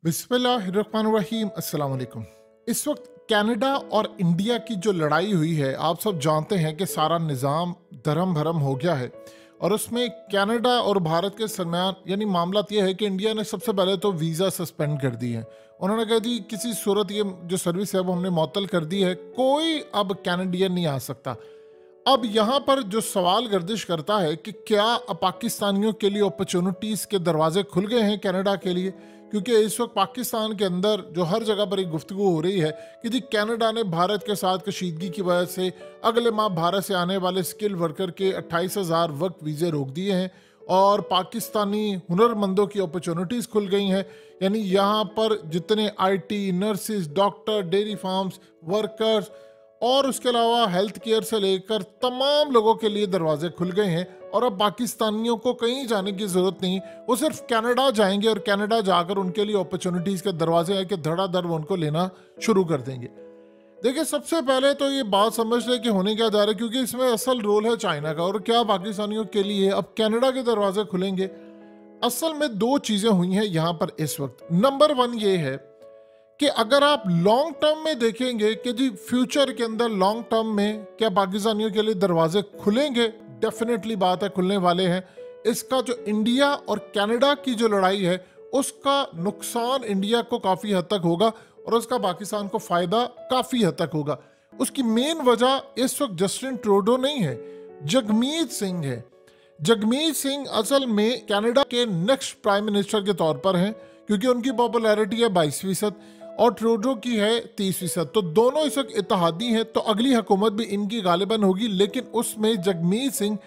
बिस्मिल्लाहिर्रहमानिर्रहीम अस्सलाम वालेकुम। इस वक्त कनाडा और इंडिया की जो लड़ाई हुई है, आप सब जानते हैं कि सारा निज़ाम धर्म भरम हो गया है और उसमें कनाडा और भारत के दरमियान यानी मामला ये है कि इंडिया ने सबसे पहले तो वीज़ा सस्पेंड कर दी है। उन्होंने कहा जी किसी सूरत ये जो सर्विस है वो हमने मुअत्तल कर दी है, कोई अब कैनेडियन नहीं आ सकता। अब यहाँ पर जो सवाल गर्दिश करता है कि क्या अब पाकिस्तानियों के लिए अपॉर्चुनिटीज़ के दरवाजे खुल गए हैं कनाडा के लिए, क्योंकि इस वक्त पाकिस्तान के अंदर जो हर जगह पर एक गुफ्तगू हो रही है कि जी कनाडा ने भारत के साथ कशीदगी की वजह से अगले माह भारत से आने वाले स्किल वर्कर के 28,000 वर्क वीज़े रोक दिए हैं और पाकिस्तानी हुनरमंदों की अपॉर्चुनिटीज़ खुल गई हैं। यानी यहाँ पर जितने IT, nurses, doctor, dairy farms workers और उसके अलावा हेल्थ केयर से लेकर तमाम लोगों के लिए दरवाजे खुल गए हैं और अब पाकिस्तानियों को कहीं जाने की ज़रूरत नहीं, वो सिर्फ कनाडा जाएंगे और कनाडा जाकर उनके लिए अपॉर्चुनिटीज़ के दरवाजे हैं कि धड़ाधड़ वो उनको लेना शुरू कर देंगे। देखिए, सबसे पहले तो ये बात समझ ले कि होने क्या जा रहा है, क्योंकि इसमें असल रोल है चाइना का और क्या पाकिस्तानियों के लिए अब कनाडा के दरवाजे खुलेंगे। असल में दो चीज़ें हुई हैं यहाँ पर इस वक्त। नंबर वन ये है कि अगर आप लॉन्ग टर्म में देखेंगे कि जी फ्यूचर के अंदर लॉन्ग टर्म में क्या पाकिस्तानियों के लिए दरवाजे खुलेंगे, डेफिनेटली बात है खुलने वाले हैं। इसका जो इंडिया और कनाडा की जो लड़ाई है उसका नुकसान इंडिया को काफ़ी हद तक होगा और उसका पाकिस्तान को फ़ायदा काफ़ी हद तक होगा। उसकी मेन वजह इस वक्त जस्टिन ट्रूडो नहीं है, जगमीत सिंह है। जगमीत सिंह असल में कनाडा के नेक्स्ट प्राइम मिनिस्टर के तौर पर हैं, क्योंकि उनकी पॉपुलैरिटी है 22% और ट्रूडो की है 30%। तो दोनों इस वक्त इत्तेहादी हैं, तो अगली हुकूमत भी इनकी गालिबन होगी। लेकिन उसमें जगमीत सिंह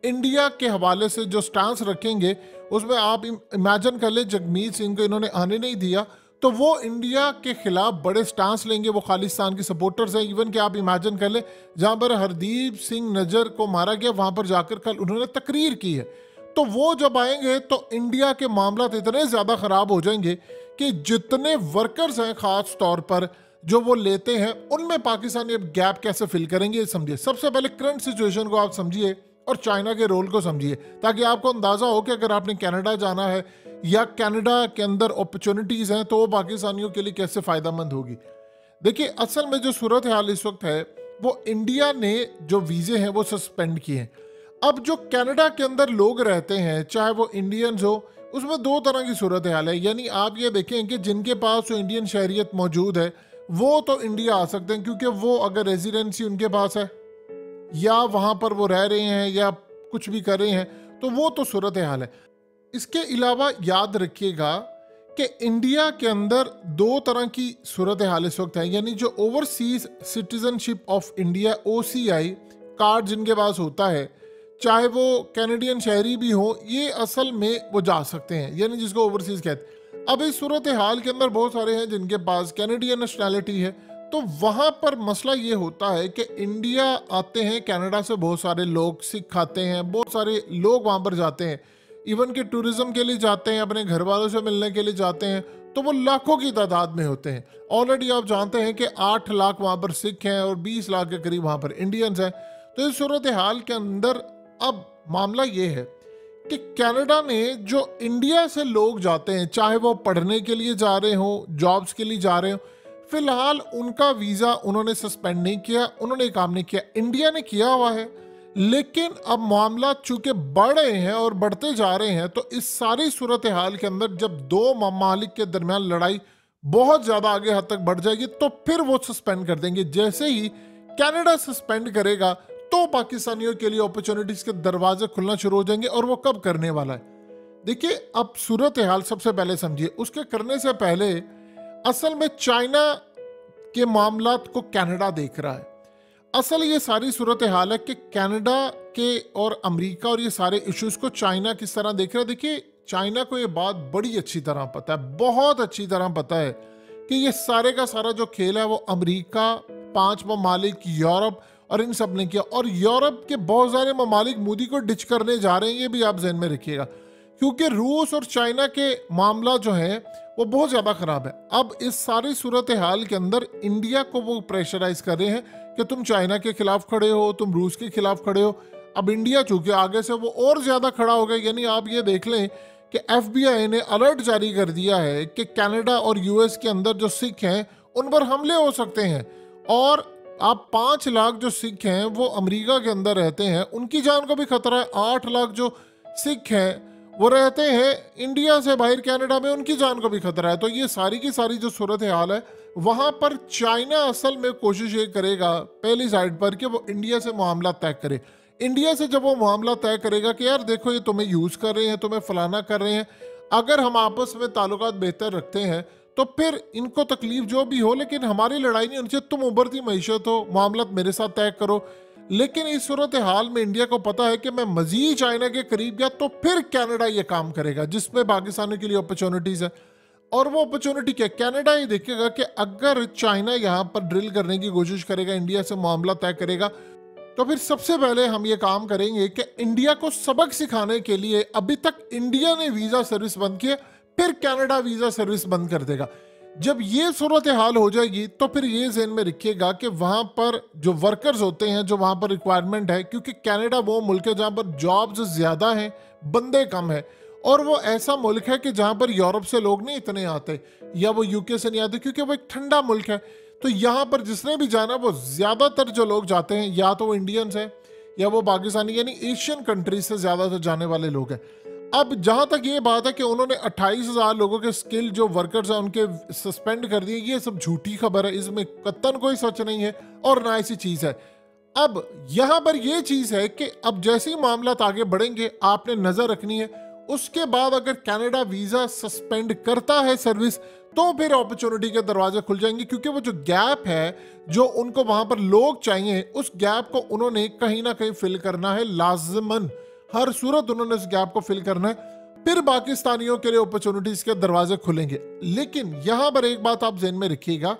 इंडिया के हवाले से जो स्टांस रखेंगे उसमें आप इमेजिन कर ले, जगमीत सिंह को इन्होंने आने नहीं दिया तो वो इंडिया के खिलाफ बड़े स्टांस लेंगे। वो खालिस्तान के सपोर्टर्स हैं। इवन कि आप इमेजिन कर ले, जहाँ पर हरदीप सिंह नजर को मारा गया वहाँ पर जाकर कल उन्होंने तकरीर की है। तो वो जब आएंगे तो इंडिया के मामला इतने ज़्यादा ख़राब हो जाएंगे कि जितने वर्कर्स हैं ख़ास तौर पर जो वो लेते हैं उनमें पाकिस्तानी अब गैप कैसे फिल करेंगे समझिए। सबसे पहले करंट सिचुएशन को आप समझिए और चाइना के रोल को समझिए, ताकि आपको अंदाज़ा हो कि अगर आपने कनाडा जाना है या कनाडा के अंदर अपॉर्चुनिटीज़ हैं तो वो पाकिस्तानियों के लिए कैसे फ़ायदेमंद होगी। देखिए, असल में जो सूरत हाल इस वक्त है वो इंडिया ने जो वीज़े हैं वो सस्पेंड किए हैं। अब जो कनाडा के अंदर लोग रहते हैं, चाहे वो इंडियंस हो, उसमें दो तरह की सूरत हाल है। यानी आप ये देखें कि जिनके पास जो इंडियन शहरियत मौजूद है वो तो इंडिया आ सकते हैं, क्योंकि वो अगर रेजिडेंसी उनके पास है या वहाँ पर वो रह रहे हैं या कुछ भी कर रहे हैं, तो वो तो सूरत हाल है। इसके अलावा याद रखिएगा कि इंडिया के अंदर दो तरह की सूरत हाल इस वक्त है। यानी जो overseas citizenship of India OCI card जिनके पास होता है, चाहे वो कैनेडियन शहरी भी हो, ये असल में वो जा सकते हैं, यानी जिसको ओवरसीज कहते हैं। अब इस सूरत हाल के अंदर बहुत सारे हैं जिनके पास कैनेडियन नेशनैलिटी है, तो वहाँ पर मसला ये होता है कि इंडिया आते हैं कनाडा से बहुत सारे लोग, सिख आते हैं, बहुत सारे लोग वहाँ पर जाते हैं, इवन के टूरिज्म के लिए जाते हैं, अपने घर वालों से मिलने के लिए जाते हैं, तो वो लाखों की तादाद में होते हैं। ऑलरेडी आप जानते हैं कि 8 लाख वहाँ पर सिख हैं और 20 लाख के करीब वहाँ पर इंडियंस हैं। तो इस सूरत हाल के अंदर अब मामला ये है कि कनाडा ने जो इंडिया से लोग जाते हैं, चाहे वो पढ़ने के लिए जा रहे हो, जॉब्स के लिए जा रहे हो, फिलहाल उनका वीज़ा उन्होंने सस्पेंड नहीं किया, उन्होंने काम नहीं किया, इंडिया ने किया हुआ है। लेकिन अब मामला चूंकि बढ़ रहे हैं और बढ़ते जा रहे हैं, तो इस सारी सूरत हाल के अंदर जब दो ममालिक के दरमियान लड़ाई बहुत ज़्यादा आगे हद तक बढ़ जाएगी तो फिर वो सस्पेंड कर देंगे। जैसे ही कनाडा सस्पेंड करेगा तो पाकिस्तानियों के लिए अपॉर्चुनिटीज के दरवाजे खुलना शुरू हो जाएंगे। और वो कब करने वाला है, देखिए, अब सूरत हाल सबसे पहले समझिए। उसके करने से पहले असल में चाइना के मामलात को कनाडा देख रहा है। असल ये सारी सूरत हाल है कि कनाडा के और अमेरिका और ये सारे इश्यूज को चाइना किस तरह देख रहा है। देखिए, चाइना को ये बात बड़ी अच्छी तरह पता है, बहुत अच्छी तरह पता है कि ये सारे का सारा जो खेल है वो अमेरिका, 5 ममालिक, यूरोप और इन सब ने किया। और यूरोप के बहुत सारे ममालिक मोदी को डिच करने जा रहे हैं, ये भी आप जहन में रखिएगा, क्योंकि रूस और चाइना के मामला जो है वो बहुत ज़्यादा ख़राब है। अब इस सारी सूरत हाल के अंदर इंडिया को वो प्रेशराइज कर रहे हैं कि तुम चाइना के खिलाफ खड़े हो, तुम रूस के खिलाफ खड़े हो। अब इंडिया चूंकि आगे से वो और ज़्यादा खड़ा हो गया। यानी आप ये देख लें कि FBI ने अलर्ट जारी कर दिया है कि कनाडा और US के अंदर जो सिख हैं उन पर हमले हो सकते हैं। और आप 5 लाख जो सिख हैं वो अमेरिका के अंदर रहते हैं, उनकी जान को भी खतरा है। 8 लाख जो सिख हैं वो रहते हैं इंडिया से बाहर कनाडा में, उनकी जान को भी खतरा है। तो ये सारी की सारी जो सूरत हाल है, वहाँ पर चाइना असल में कोशिश ये करेगा पहली साइड पर कि वो इंडिया से मामला तय करे। इंडिया से जब वो मामला तय करेगा कि यार देखो ये तुम्हें यूज़ कर रहे हैं, तुम्हें फलाना कर रहे हैं, अगर हम आपस में ताल्लुकात बेहतर रखते हैं तो फिर इनको तकलीफ जो भी हो, लेकिन हमारी लड़ाई नहीं उनसे, तुम उभरती मैशत हो, मामला मेरे साथ तय करो। लेकिन इस सूरत हाल में इंडिया को पता है कि मैं मजीद चाइना के करीब गया तो फिर कनाडा ये काम करेगा, जिसमें पाकिस्तान के लिए अपॉर्चुनिटीज़ है। और वो अपॉर्चुनिटी क्या, कनाडा ये देखेगा कि अगर चाइना यहाँ पर ड्रिल करने की कोशिश करेगा, इंडिया से मामला तय करेगा, तो फिर सबसे पहले हम ये काम करेंगे कि इंडिया को सबक सिखाने के लिए, अभी तक इंडिया ने वीज़ा सर्विस बंद की है, फिर कनाडा वीज़ा सर्विस बंद कर देगा। जब ये सूरत हाल हो जाएगी तो फिर ये ज़हन में रखिएगा कि वहाँ पर जो वर्कर्स होते हैं, जो वहाँ पर रिक्वायरमेंट है, क्योंकि कनाडा वो मुल्क है जहाँ पर जॉब्स ज़्यादा हैं, बंदे कम है। और वो ऐसा मुल्क है कि जहाँ पर यूरोप से लोग नहीं इतने आते, या वो UK से नहीं आते, क्योंकि वो एक ठंडा मुल्क है। तो यहाँ पर जिसने भी जाना, वो ज़्यादातर जो लोग जाते हैं या तो वो इंडियंस हैं या वो पाकिस्तानी, यानी एशियन कंट्रीज से ज़्यादातर जाने वाले लोग हैं। अब जहाँ तक ये बात है कि उन्होंने 28,000 लोगों के स्किल जो वर्कर्स हैं उनके सस्पेंड कर दिए, ये सब झूठी खबर है, इसमें कतन कोई सच नहीं है और ना ऐसी चीज़ है। अब यहाँ पर ये चीज़ है कि अब जैसे ही मामला आगे बढ़ेंगे आपने नज़र रखनी है। उसके बाद अगर कनाडा वीज़ा सस्पेंड करता है सर्विस, तो फिर अपॉर्चुनिटी के दरवाजे खुल जाएंगे, क्योंकि वो जो गैप है जो उनको वहाँ पर लोग चाहिए, उस गैप को उन्होंने कहीं ना कहीं फिल करना है, लाजमन हर सूरत उन्होंने इस गैप को फिल करना है। फिर पाकिस्तानियों के लिए अपॉर्चुनिटीज के दरवाजे खुलेंगे। लेकिन यहाँ पर एक बात आप ज़हन में रखिएगा,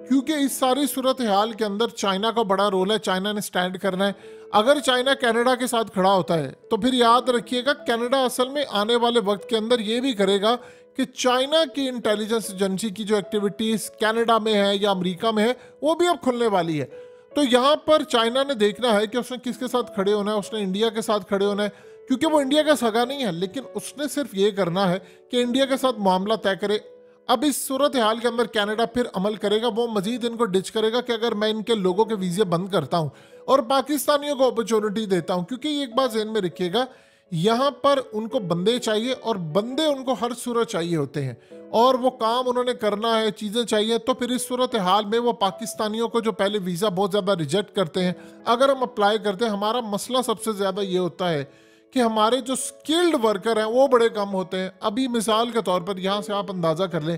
क्योंकि इस सारी सूरत हाल के अंदर चाइना का बड़ा रोल है, चाइना ने स्टैंड करना है। अगर चाइना कनाडा के साथ खड़ा होता है तो फिर याद रखिएगा कनाडा असल में आने वाले वक्त के अंदर ये भी करेगा कि चाइना की इंटेलिजेंस एजेंसी की जो एक्टिविटीज कनाडा में है या अमेरिका में है, वो भी अब खुलने वाली है। तो यहाँ पर चाइना ने देखना है कि उसने किसके साथ खड़े होना है। उसने इंडिया के साथ खड़े होना है, क्योंकि वो इंडिया का सगा नहीं है, लेकिन उसने सिर्फ ये करना है कि इंडिया के साथ मामला तय करे। अब इस सूरत हाल के अंदर कनाडा फिर अमल करेगा, वो मजीद इनको डिच करेगा कि अगर मैं इनके लोगों के वीज़े बंद करता हूँ और पाकिस्तानियों को अपॉर्चुनिटी देता हूँ, क्योंकि एक बात ज़हन में रखिएगा, यहाँ पर उनको बंदे चाहिए और बंदे उनको हर सूरत चाहिए होते हैं, और वो काम उन्होंने करना है, चीज़ें चाहिए। तो फिर इस सूरत हाल में वो पाकिस्तानियों को जो पहले वीज़ा बहुत ज़्यादा रिजेक्ट करते हैं, अगर हम अप्लाई करते हैं, हमारा मसला सबसे ज़्यादा ये होता है कि हमारे जो स्किल्ड वर्कर हैं वो बड़े कम होते हैं। अभी मिसाल के तौर पर यहाँ से आप अंदाज़ा कर लें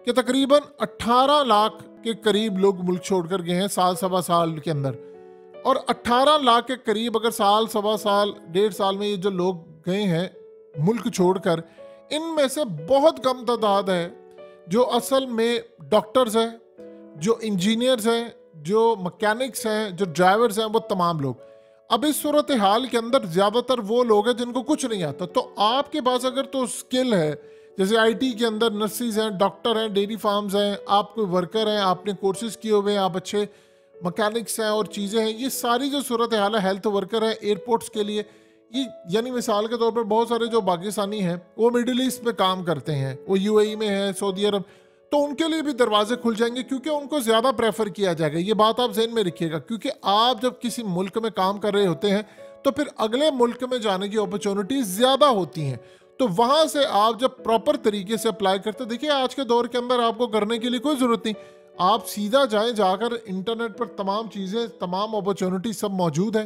कि तकरीबन 18 लाख के करीब लोग मुल्क छोड़कर गए हैं साल सवा साल के अंदर, और 18 लाख के करीब अगर साल सवा साल 1.5 साल में ये जो लोग गए हैं मुल्क छोड़कर, इनमें से बहुत कम तादाद है जो असल में डॉक्टर्स हैं, जो इंजीनियर्स हैं, जो मैकेनिक्स हैं, जो ड्राइवर्स हैं, वो तमाम लोग। अब इस सूरत हाल के अंदर ज़्यादातर वो लोग हैं जिनको कुछ नहीं आता। तो आपके पास अगर तो स्किल है, जैसे IT के अंदर नर्सिस हैं, डॉक्टर हैं, डेयरी फार्म्स हैं, आप कोई वर्कर हैं, आपने कोर्सेज किए हुए हैं, आप अच्छे मैकेनिक्स हैं और चीज़ें हैं, ये सारी जो सूरत हाल है, हेल्थ वर्कर है एयरपोर्ट्स के लिए, ये यानी मिसाल के तौर पर बहुत सारे जो पाकिस्तानी हैं वो मिडिल ईस्ट में काम करते हैं, वो UAE में है, सऊदी अरब, तो उनके लिए भी दरवाजे खुल जाएंगे, क्योंकि उनको ज़्यादा प्रेफर किया जाएगा। ये बात आप जहन में रखिएगा, क्योंकि आप जब किसी मुल्क में काम कर रहे होते हैं तो फिर अगले मुल्क में जाने की अपॉर्चुनिटी ज़्यादा होती हैं। तो वहाँ से आप जब प्रॉपर तरीके से अप्लाई करते, देखिए आज के दौर के अंदर आपको करने के लिए कोई ज़रूरत नहीं, आप सीधा जाएं, जाकर इंटरनेट पर तमाम चीज़ें, तमाम अपॉर्चुनिटी सब मौजूद है,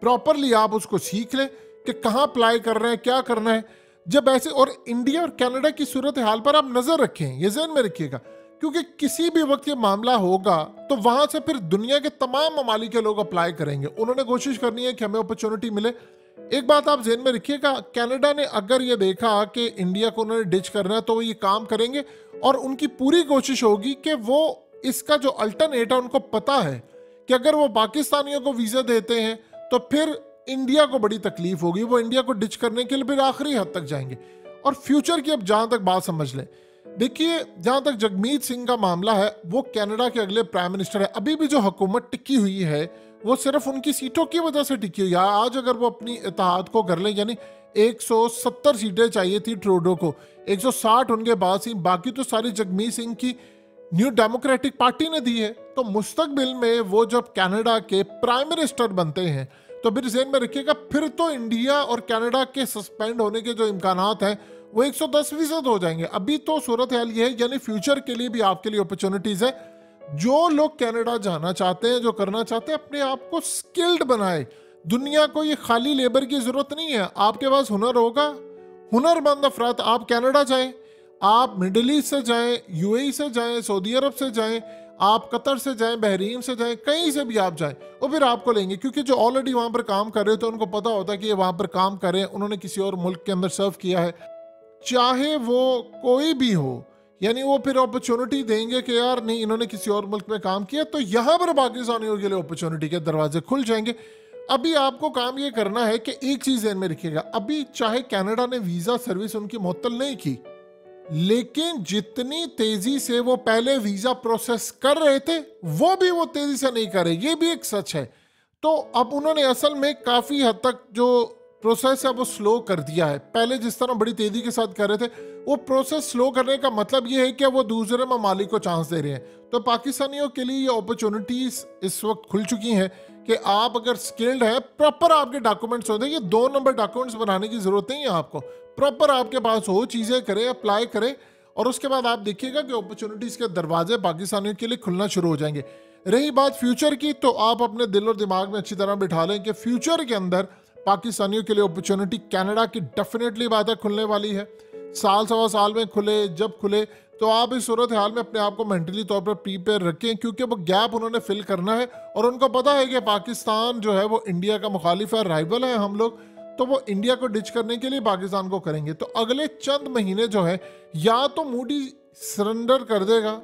प्रॉपरली आप उसको सीख लें कि कहाँ अप्लाई कर रहे हैं, क्या करना है। जब ऐसे, और इंडिया और कनाडा की सूरत हाल पर आप नज़र रखें, ये ज़हन में रखिएगा, क्योंकि किसी भी वक्त ये मामला होगा तो वहाँ से फिर दुनिया के तमाम ममालिक के लोग अप्लाई करेंगे, उन्होंने कोशिश करनी है कि हमें अपॉर्चुनिटी मिले। एक बात आप ज़हन में रखिएगा, कनाडा ने अगर ये देखा कि इंडिया को उन्होंने डिच करना है तो वो ये काम करेंगे, और उनकी पूरी कोशिश होगी कि वो इसका जो अल्टरनेट है, उनको पता है कि अगर वो पाकिस्तानियों को वीज़ा देते हैं तो फिर इंडिया को बड़ी तकलीफ होगी, वो इंडिया को डिच करने के लिए फिर आखिरी हद तक जाएंगे। और फ्यूचर की अब जहाँ तक बात समझ लें, देखिए जहाँ तक जगमीत सिंह का मामला है, वो कनाडा के अगले प्राइम मिनिस्टर है। अभी भी जो हुकूमत टिकी हुई है वो सिर्फ उनकी सीटों की वजह से टिकी हुई है। आज अगर वो अपनी इत्तेहाद को कर लें, यानी 170 सीटें चाहिए थी ट्रूडो को, 160 उनके पास ही, बाकी तो सारी जगमीत सिंह की न्यू डेमोक्रेटिक पार्टी ने दी है। तो मुस्तकबिल में वो जब कनाडा के प्राइम मिनिस्टर बनते हैं तो फिर ज़हन में रखिएगा, फिर तो इंडिया और कनाडा के सस्पेंड होने के जो इम्कानात हैं वो 110% हो जाएंगे। अभी तो सूरत हाल ये है, यानी फ्यूचर के लिए भी आपके लिए अपॉर्चुनिटीज़ है। जो लोग कनाडा जाना चाहते हैं, जो करना चाहते हैं, अपने आप को स्किल्ड बनाए। दुनिया को ये खाली लेबर की ज़रूरत नहीं है, आपके पास हुनर होगा, हुनरमंद अफराद, आप कनाडा जाएं, आप मिडिल ईस्ट से जाएं, यूएई से जाएं, सऊदी अरब से जाएं, आप कतर से जाएं, बहरीन से जाएं, कहीं से भी आप जाएं, और फिर आपको लेंगे। क्योंकि जो ऑलरेडी वहाँ पर काम कर रहे थे उनको पता होता है कि ये वहाँ पर काम कर रहे हैं, उन्होंने किसी और मुल्क के अंदर सर्व किया है, चाहे वो कोई भी हो। यानी वो फिर अपॉर्चुनिटी देंगे कि यार नहीं, इन्होंने किसी और मुल्क में काम किया, तो यहाँ पर पाकिस्तानियों के लिए अपॉर्चुनिटी के दरवाजे खुल जाएंगे। अभी आपको काम ये करना है कि एक चीज़ ध्यान में रखिएगा, अभी चाहे कनाडा ने वीज़ा सर्विस उनकी मुअत्तल नहीं की, लेकिन जितनी तेजी से वो पहले वीजा प्रोसेस कर रहे थे वो तेजी से नहीं कर रहे, ये भी एक सच है। तो अब उन्होंने असल में काफी हद तक जो प्रोसेस है वो स्लो कर दिया है। पहले जिस तरह बड़ी तेजी के साथ कर रहे थे, वो प्रोसेस स्लो करने का मतलब ये है कि वो दूसरे ममालिक को चांस दे रहे हैं। तो पाकिस्तानियों के लिए ये अपॉर्चुनिटीज इस वक्त खुल चुकी हैं कि आप अगर स्किल्ड हैं, प्रॉपर आपके डॉक्यूमेंट्स होते हैं, ये 2 नंबर डॉक्यूमेंट्स बनाने की जरूरत नहीं है आपको, प्रॉपर आपके पास हो, चीज़ें करें, अप्लाई करें, और उसके बाद आप देखिएगा कि अपॉर्चुनिटीज़ के दरवाजे पाकिस्तानियों के लिए खुलना शुरू हो जाएंगे। रही बात फ्यूचर की, तो आप अपने दिल और दिमाग में अच्छी तरह बिठा लें कि फ्यूचर के अंदर पाकिस्तानियों के लिए अपॉर्चुनिटी कनाडा की डेफिनेटली बात है खुलने वाली है। साल सवा साल में खुले, जब खुले, तो आप इस सूरत हाल में अपने आप को मेंटली तौर पर प्रीपेयर रखें, क्योंकि वो गैप उन्होंने फिल करना है और उनको पता है कि पाकिस्तान जो है वो इंडिया का मुखालिफ है, राइवल है हम लोग, तो वो इंडिया को डिच करने के लिए पाकिस्तान को करेंगे। तो अगले चंद महीने जो है, या तो मोदी सरेंडर कर देगा,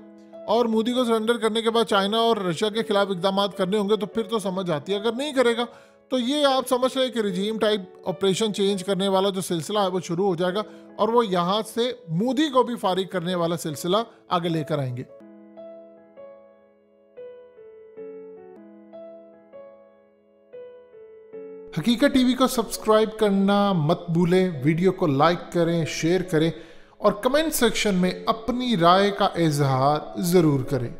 और मोदी को सरेंडर करने के बाद चाइना और रशिया के खिलाफ इकदाम करने होंगे, तो फिर तो समझ आती है। अगर नहीं करेगा तो ये आप समझ रहे कि रिजीम टाइप ऑपरेशन चेंज करने वाला जो सिलसिला है वो शुरू हो जाएगा, और वो यहाँ से मोदी को भी फारिग करने वाला सिलसिला आगे लेकर आएंगे। हकीकत टीवी को सब्सक्राइब करना मत भूलें, वीडियो को लाइक करें, शेयर करें, और कमेंट सेक्शन में अपनी राय का इजहार ज़रूर करें।